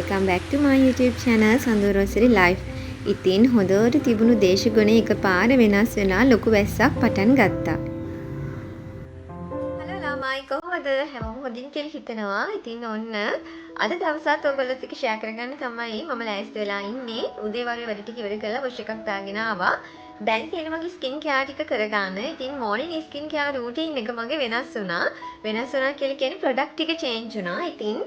welcome back to my YouTube channel Sandu Rosary Life. ඉතින් හොඳට තිබුණු දේශගුණේ එකපාර වෙනස් වෙලා ලොකු වැස්සක් පටන් ගත්තා. හලෝ ළමයි කොහොමද? හැමෝම හොඳින් කියලා හිතනවා. ඉතින් ඔන්න අද දවසත් ඔයගොල්ලොත් එක්ක ෂෙයා කරගන්න තමයි මම ලෑස්ති වෙලා ඉන්නේ. උදේ වගේ වැඩ ටික ඉවර කරලා වොෂ් එකක් දාගෙන ආවා. දැන් තියෙන මගේ ස්කින් කෙයාර් ටික කරගන්න. ඉතින් මෝර්නින් ස්කින් කෙයාර් රූටින් එක මගේ වෙනස් වුණා. වෙනස් වුණා කියලා කියන්නේ ප්‍රොඩක්ට් ටික චේන්ජ් වුණා. ඉතින්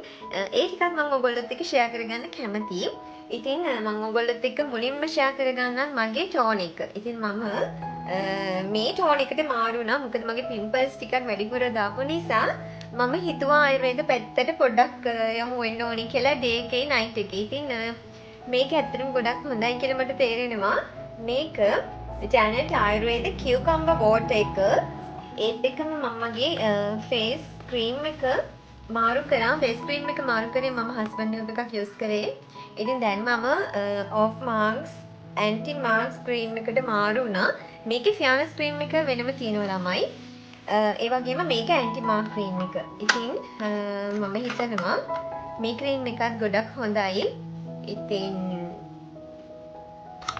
ඒ ටිකත් මම ඔයගොල්ලොත් එක්ක ෂෙයා කරගන්න කැමතියි. ඉතින් මම ඔයගොල්ලොත් එක්ක මුලින්ම ෂෙයා කරගන්නම් මගේ ටෝන් එක. ඉතින් මම මේ ටෝන් එකට මාරු වුණා. මොකද මගේ පිම්පල්ස් ටිකක් වැඩිපුර දාපු නිසා මම හිතුවා ආයුර්වේද පැත්තට පොඩ්ඩක් යමු වෙන්න ඕනි කියලා ඩේ එකේ නයිට් එකේ. ඉතින් මේක ඇත්තටම ගොඩක් හොඳයි කියලා මට තේරෙනවා. මේක ජැනට් ආයුර්වේද කියුකම්බර් වෝටර් එක. ඒත් එක්කම මම මගේ ෆේස් ක්‍රීම් එක මාරු කරා. ෆේස් ක්‍රීම් එක මාරු කරේ මම හස්බන්ඩ් එකක් යූස් කරේ. ඉතින් දැන් මම ඔෆ් මාර්ක්ස් ඇන්ටි මාර්ක්ස් ක්‍රීම් එකට මාරු වුණා. මේකේ ෆියානස් ක්‍රීම් එක වෙනම තියෙනවා ළමයි. ඒ වගේම මේක ඇන්ටි මාර්ක් ක්‍රීම් එක. ඉතින් මම හිතනවා මේ ක්‍රීම් එකත් ගොඩක් හොඳයි.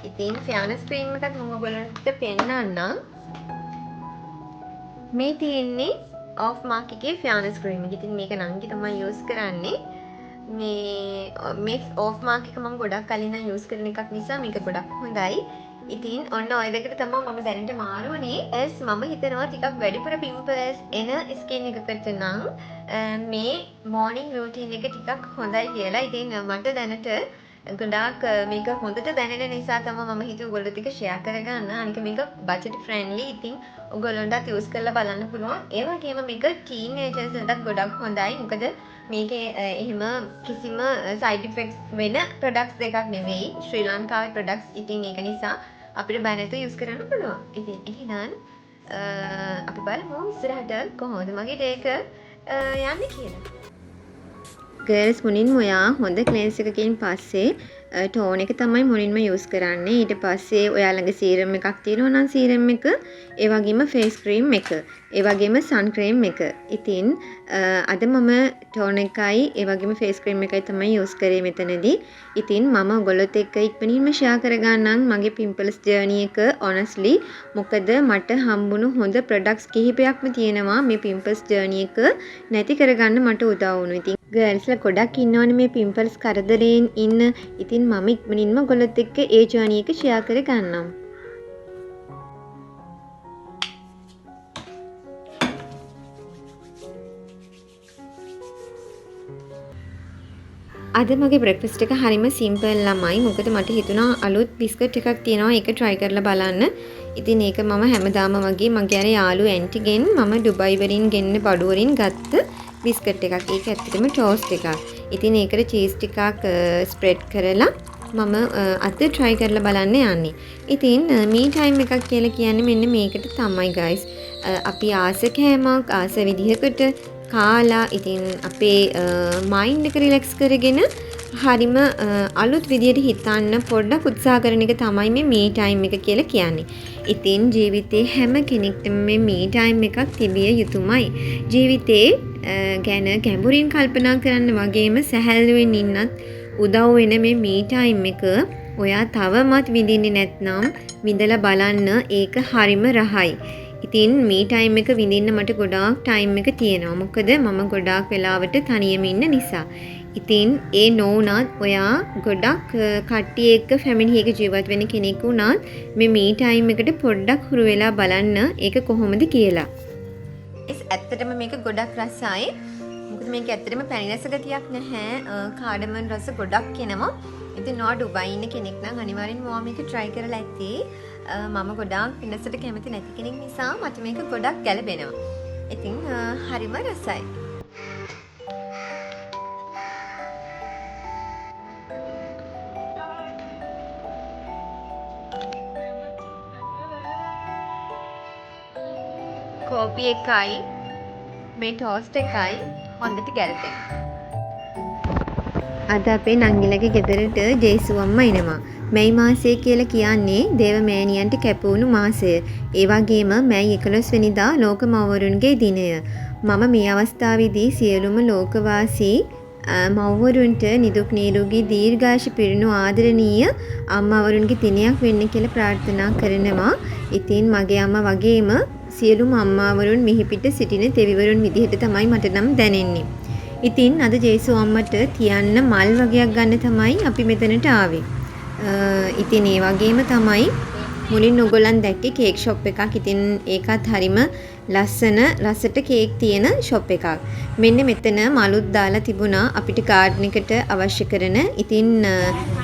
ඉතින් ෆියානස් ක්‍රීම් එකත් මම ඔයගොල්ලන්ට පෙන්නන්නම්. මේ තියෙන්නේ ඔෆ් මාර්ක් එකේ ෆියානස් ක්‍රීම් එක. ඉතින් මේක නංගි තමයි යූස් කරන්නේ. මේ ඔෆ් මාර්ක් එක මම ගොඩක් කලින් නම් යූස් කරන එකක් නිසා මේක ගොඩක් හොඳයි. ඉතින් ඔන්න ඔය දෙකට තමයි මම දැනට මාරු වුණේ. මම හිතනවා ටිකක් වැඩිපුර පිම්පල්ස් එන ස්කින් එකකට නම් මේ මෝර්නින් රූටින් එක ටිකක් හොඳයි කියලා. ඉතින් මට දැනට ගොඩාක් මේක හොඳට දැනෙන නිසා තමයි මම හිතුවේ ඔයගොල්ලොත් එක්ක ෂෙයා කරගන්න. අනික මේක බජට් ෆ්‍රෙන්ඩ්ලි. ඉතින් ඔයගොල්ලන්ටත් යූස් කරලා බලන්න පුළුවන්. ඒ වගේම මේක ටීනේජර්ස්ලටත් ගොඩක් හොඳයි. මොකද මේකේ එහෙම කිසිම සයිඩ් ඉෆෙක්ට්ස් වෙන ප්‍රොඩක්ට්ස් දෙකක් නෙවෙයි. ශ්‍රී ලංකාවේ ප්‍රොඩක්ට්ස්. ඉතින් ඒක නිසා අපිට බය නැතුව යූස් කරන්න පුළුවන්. ඉතින් එහෙනම් අපි බලමු ඉස්සරහට කොහොමද මගේ ඩේක යන්නේ කියලා. ගර්ල්ස් මුලින්ම ඔයා හොඳ ක්ලෙන්ස් එකකින් පස්සේ ටෝන් එක තමයි මුලින්ම යූස් කරන්නේ. ඊට පස්සේ ඔයා ළඟ සීරම් එකක් තියෙනවා නම් සීරම් එක, ඒ වගේම ෆේස් ක්‍රීම් එක, ඒ වගේම සන් ක්‍රීම් එක. ඉතින් අද මම ටෝන් එකයි ඒ වගේම ෆේස් ක්‍රීම් එකයි තමයි යූස් කරේ මෙතනදී. ඉතින් මම ඔයගොල්ලොත් එක්ක ඉක්මනින්ම ෂෙයා කරගන්නම් මගේ පිම්පල්ස් ජර්නි එක honestly. මොකද මට හම්බුණු හොඳ ප්‍රොඩක්ට්ස් කිහිපයක්ම තියෙනවා මේ පිම්පල්ස් ජර්නි එක නැති කරගන්න මට උදව් වුණා. ඉතින් ගර්ල්ස්ලා ගොඩක් ඉන්නවනේ මේ පිම්පල්ස් කරදරයෙන් ඉන්න. ඉතින් මම ඉක්මනින්ම ඔයගොල්ලොත් එක්ක ඒ ජර්නි එක ෂෙයා කරගන්නම්. අද මගේ බ්‍රෙක්ෆාස්ට් එක හරිම සිම්පල් ළමයි. මොකද මට හිතුණා අලුත් බිස්කට් එකක් තියෙනවා ඒක try කරලා බලන්න. ඉතින් ඒක මම හැමදාම වගේ මගේ අර යාළු ඇන්ටිගෙන් මම ඩුබයි වලින් ගෙන්න බඩු වලින් ගත්ත බිස්කට් එකක්. ඒක ඇත්තටම ටෝස්ට් එකක්. ඉතින් ඒකට චීස් ටිකක් ස්ප්‍රෙඩ් කරලා මම අද try කරලා බලන්න යන්නේ. ඉතින් මී ටයිම් එකක් කියලා කියන්නේ මෙන්න මේකට තමයි guys. අපි ආස කෑමක් ආස විදිහකට කාලා ඉතින් අපේ මයින්ඩ් එක රිලැක්ස් කරගෙන හරිම අලුත් විදියට හිතන්න පොඩ්ඩක් උත්සාහ කරන එක තමයි මේ මී ටයිම් එක කියලා කියන්නේ. ඉතින් ජීවිතේ හැම කෙනෙක්ටම මේ මී ටයිම් එකක් තිබිය යුතුමයි. ජීවිතේ ගැන ගැඹුරින් කල්පනා කරන්න වගේම සැහැල්ලුවෙන් ඉන්නත් උදව් වෙන මේ මී ටයිම් එක ඔයා තවමත් විඳින්නේ නැත්නම් විඳලා බලන්න. ඒක හරිම රහයි. ඉතින් මේ ටයිම් එක විඳින්න මට ගොඩාක් ටයිම් එක තියෙනවා. මොකද මම ගොඩාක් වෙලාවට තනියම ඉන්න නිසා. ඉතින් ඒ නොවුනත් ඔයා ගොඩක් කට්ටිය එක්ක ෆැමිලි එක ජීවත් වෙන කෙනෙක් වුණත් මේ මී ටයිම් එකට පොඩ්ඩක් හුරු වෙලා බලන්න ඒක කොහොමද කියලා. ඇත්තටම මේක ගොඩක් රසයි. මොකද මේක ඇත්තටම පැණි රස ගතියක් නැහැ. කාඩමන් රස ගොඩක් එනවා. ඉතින් නෝ ඩුබයි ඉන්න කෙනෙක් නම් අනිවාර්යෙන්ම ඔයා මේක try කරලා ඇති. මම ගොඩාක් පින්නසට කැමති නැති කෙනෙක් නිසා මට මේක ගොඩක් ගැලපෙනවා. ඉතින් හරිම රසයි. කෝපි එකයි මේ ටෝස්ට් එකයි හොඳට ගැලපෙනවා. අද අපේ නංගිලගේ ගෙදරට ජේසු අම්මා එනවා. මැයි මාසය කියලා කියන්නේ දේවමෑණියන්ට කැපවුණු මාසය. ඒ වගේම මැයි 11 වෙනිදා ලෝක මව්වරුන්ගේ දිනය. මම මේ අවස්ථාවේදී සියලුම ලෝකවාසී මව්වරුන්ට නිදුක් නිරෝගී දීර්ඝායුෂ පිරුණු ආදරණීය අම්මාවරුන්ගේ දිනයක් වෙන්න කියලා ප්‍රාර්ථනා කරනවා. ඉතින් මගේ අම්මා වගේම සියලුම අම්මාවරුන් මිහිපිට සිටින දෙවිවරුන් විදිහට තමයි මට නම් දැනෙන්නේ. ඉතින් අද ජේසු අම්මට තියන්න මල් වගයක් ගන්න තමයි අපි මෙතනට ආවේ. ඉතින් ඒ වගේම තමයි මුලින් ඔයගොල්ලන් දැක්කේ කේක් ෂොප් එකක්. ඉතින් ඒකත් හරිම ලස්සන රසට කේක් තියෙන ෂොප් එකක්. මෙන්න මෙතන මලුත් දාලා තිබුණා අපිට ගාඩන් එකට අවශ්‍ය කරන. ඉතින්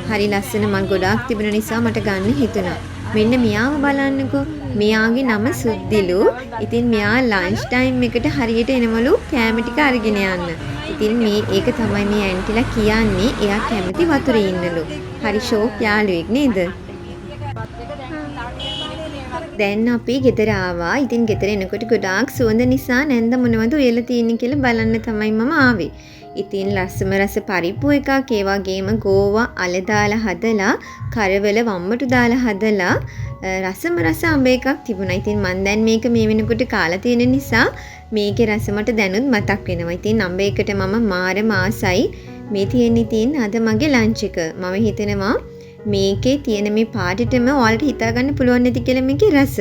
හරි ලස්සන මල් ගොඩාක් තිබුණ නිසා මට ගන්න හිතුණා. මෙන්න මෙයාව බලන්නකෝ. මෙයාගේ නම සුද්දිලු. ඉතින් මෙයා ලන්ච් ටයිම් එකට හරියට එනවලු කෑම ටික අරගෙන යන්න. ඉතින් මේ ඒක තමයි මේ ඇන්ටිලා කියන්නේ. එයා කැමති වතුරේ ඉන්නලු. හරි ෂෝක් යාළුවෙක් නේද? දැන් අපි ගෙදර ආවා. ඉතින් ගෙදර එනකොට ගොඩාක් සුවඳ නිසා නැන්ද මොනවද උයලා තියෙන්නේ කියලා බලන්න තමයි මම ආවේ. ඉතින් ලස්සම රස පරිප්පු එකක්, ඒ වගේම ගෝවා අල දාලා හදලා, කරවල වම්මටු දාලා හදලා රසම රස අඹ එකක් තිබුණා. ඉතින් මම දැන් මේක මේ වෙනකොට කාලා තියෙන නිසා මේකේ රස මට දැනුත් මතක් වෙනවා. ඉතින් අඹ එකට මම මාරම ආසයි. මේ තියෙන්නේ ඉතින් අද මගේ ලන්ච් එක. මම හිතනවා මේකේ තියෙන මේ පාටිටම ඔයාලට හිතා ගන්න පුළුවන් නැති කියලා මේකේ රස.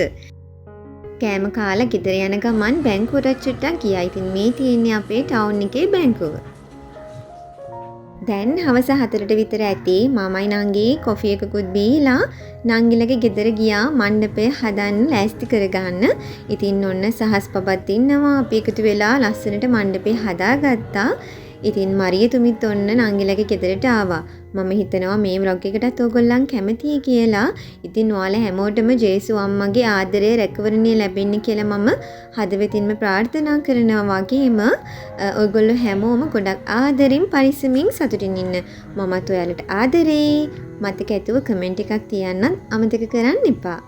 කෑම කාලා ගෙදර යන ගමන් බැංකුවට චුට්ටක් ගියා. ඉතින් මේ තියෙන්නේ අපේ ටවුන් එකේ බැංකුව. දැන් හවස 4ට විතර ඇති. මමයි නංගි කොෆි එකකුත් බීලා නංගිලගේ ගෙදර ගියා මණ්ඩපය හදන්න ලෑස්ති කරගන්න. ඉතින් ඔන්න සහස් පබත් ඉන්නවා. අපි එකතු වෙලා ලස්සනට මණ්ඩපය හදාගත්තා. ඉතින් මරියතුමිත් ඔන්න නංගිලගේ ගෙදරට ආවා. මම හිතනවා මේ vlog එකටත් ඕගොල්ලන් කැමතියි කියලා. ඉතින් ඔයාලා හැමෝටම ජේසු අම්මගේ ආදරය රැකවරණය ලැබෙන්න කියලා මම හදවතින්ම ප්‍රාර්ථනා කරනවා. වගේම ඔයගොල්ලෝ හැමෝම ගොඩක් ආදරෙන් පරිස්සමින් සතුටින් ඉන්න. මමත් ඔයාලට ආදරේ. මතක ඇතුව කමෙන්ට් එකක් තියන්නත් අමතක කරන්න එපා.